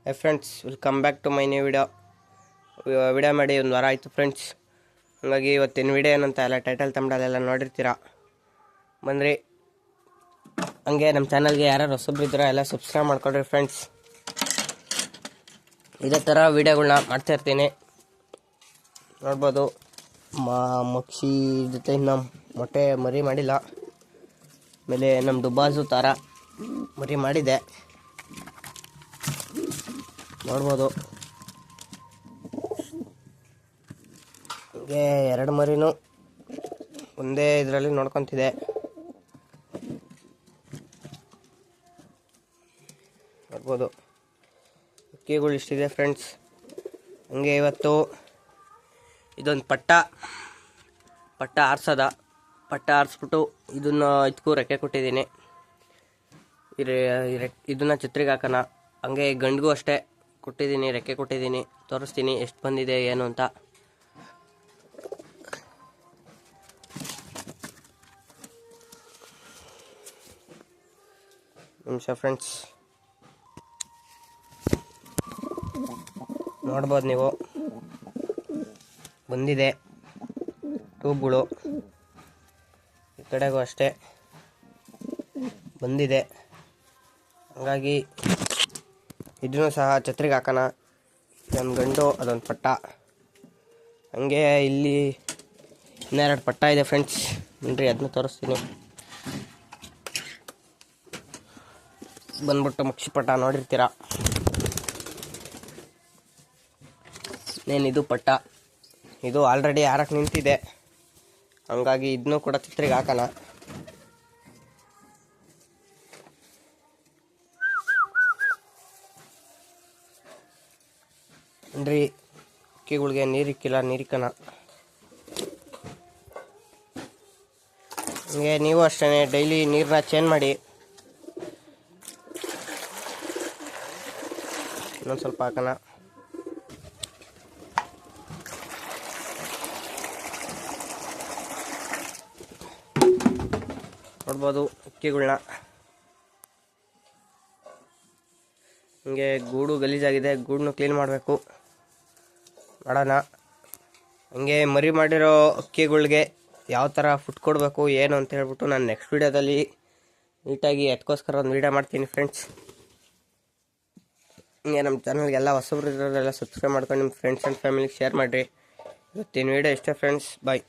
High friends, welcome back to my new video ಮಾಡಿ ಒಂದು ವಾರ ಆಯಿತು ಫ್ರೆಂಡ್ಸ್. ಹಾಗಾಗಿ ಇವತ್ತಿನ ವಿಡಿಯೋ ಏನಂತ ಎಲ್ಲ ಟೈಟಲ್ ತಮ್ಮಡಲ್ಲೆಲ್ಲ ನೋಡಿರ್ತೀರ. ಬಂದ್ರಿ ಹಂಗೆ ನಮ್ಮ ಚಾನಲ್ಗೆ ಯಾರು ಹೊಸಬ್ರು ಇದ್ದೀರಾ ಎಲ್ಲ ಸಬ್ಸ್ಕ್ರೈಬ್ ಮಾಡ್ಕೊಳ್ರಿ ಫ್ರೆಂಡ್ಸ್. ಇದೇ ಥರ ವೀಡಿಯೋಗಳನ್ನ ಮಾಡ್ತಾಯಿರ್ತೀನಿ. ನೋಡ್ಬೋದು ಮಕ್ಷಿ ಜೊತೆ ನಮ್ಮ ಮೊಟ್ಟೆ ಮರಿ ಮಾಡಿಲ್ಲ. ಆಮೇಲೆ ನಮ್ಮ ದುಬ್ಬಾಜು ಥರ ಮರಿ ಮಾಡಿದೆ, ನೋಡ್ಬೋದು. ಹೀಗೆ ಎರಡು ಮರಿನೂ ಒಂದೇ ಇದರಲ್ಲಿ ನೋಡ್ಕೊತಿದೆ. ನೋಡ್ಬೋದು ಅಕ್ಕಿಗಳು ಇಷ್ಟಿದೆ ಫ್ರೆಂಡ್ಸ್. ಹಂಗೆ ಇವತ್ತು ಇದೊಂದು ಪಟ್ಟ ಆರಿಸ್ಬಿಟ್ಟು ಇದನ್ನು ಇದಕ್ಕೂ ರೆಕ್ಕೆ ಕೊಟ್ಟಿದ್ದೀನಿ. ಇದನ್ನು ಛತ್ರಿಗೆ ಹಾಕೋಣ. ಹಂಗೆ ಗಂಡಿಗೂ ಅಷ್ಟೇ ಕೊಟ್ಟಿದ್ದೀನಿ, ರೆಕ್ಕೆ ಕೊಟ್ಟಿದ್ದೀನಿ. ತೋರಿಸ್ತೀನಿ ಎಷ್ಟು ಬಂದಿದೆ ಏನು ಅಂತ. ನಿಮಿಷ ಫ್ರೆಂಡ್ಸ್, ನೋಡ್ಬೋದು ನೀವು, ಬಂದಿದೆ ಟ್ಯೂಬ್ಗಳು. ಈ ಕಡೆಗೂ ಅಷ್ಟೇ ಬಂದಿದೆ. ಹಾಗಾಗಿ ಇದನ್ನು ಸಹ ಛತ್ರಿಗೆ ಹಾಕೋಣ. ಇದೊಂದು ಗಂಡು, ಅದೊಂದು ಪಟ್ಟ. ಹಂಗೆ ಇಲ್ಲಿ ಇನ್ನೆರಡು ಪಟ್ಟ ಇದೆ ಫ್ರೆಂಡ್ಸ್. ನೋಡ್ರಿ, ಅದನ್ನ ತೋರಿಸ್ತೀನಿ. ಬಂದ್ಬಿಟ್ಟು ಮಕ್ಷಿ ಪಟ್ಟ ನೋಡಿರ್ತೀರ. ಇದು ಪಟ್ಟ, ಇದು ಆಲ್ರೆಡಿ ಹಾರಕ್ಕೆ ನಿಂತಿದೆ. ಹಂಗಾಗಿ ಇದನ್ನು ಕೂಡ ಛತ್ರಿಗೆ ಹಾಕೋಣ. ನೋಡ್ರಿ, ಅಕ್ಕಿಗಳಿಗೆ ನೀರಿಕ್ಕಿಲ್ಲ, ನೀರಿಕ್ಕಣ. ಹಂಗೆ ನೀವು ಅಷ್ಟೇ ಡೈಲಿ ನೀರನ್ನ ಚೇಂಜ್ ಮಾಡಿ. ಇನ್ನೊಂದು ಸ್ವಲ್ಪ ಹಾಕೋಣ. ನೋಡ್ಬೋದು ಅಕ್ಕಿಗಳನ್ನ. ಹಂಗೆ ಗೂಡು ಗಲೀಜಾಗಿದೆ, ಗೂಡನ್ನು ಕ್ಲೀನ್ ಮಾಡಬೇಕು, ಮಾಡೋಣ. ಹಂಗೆ ಮರಿ ಮಾಡಿರೋ ಅಕ್ಕಿಗಳಿಗೆ ಯಾವ ಥರ ಫುಡ್ ಕೊಡಬೇಕು ಏನು ಅಂತ ಹೇಳ್ಬಿಟ್ಟು ನಾನು ನೆಕ್ಸ್ಟ್ ವೀಡಿಯೋದಲ್ಲಿ ನೀಟಾಗಿ ಅದಕ್ಕೋಸ್ಕರ ಒಂದು ವೀಡಿಯೋ ಮಾಡ್ತೀನಿ ಫ್ರೆಂಡ್ಸ್. ಹಂಗೆ ನಮ್ಮ ಚಾನಲ್ಗೆಲ್ಲ ಹೊಸಬ್ರು ಇರೋರೆಲ್ಲ ಸಬ್ಸ್ಕ್ರೈಬ್ ಮಾಡ್ಕೊಂಡು ನಿಮ್ಮ ಫ್ರೆಂಡ್ಸ್ ಆ್ಯಂಡ್ ಫ್ಯಾಮಿಲಿಗೆ ಶೇರ್ ಮಾಡಿರಿ. ಇವತ್ತಿನ ವೀಡಿಯೋ ಇಷ್ಟೇ ಫ್ರೆಂಡ್ಸ್, ಬಾಯ್.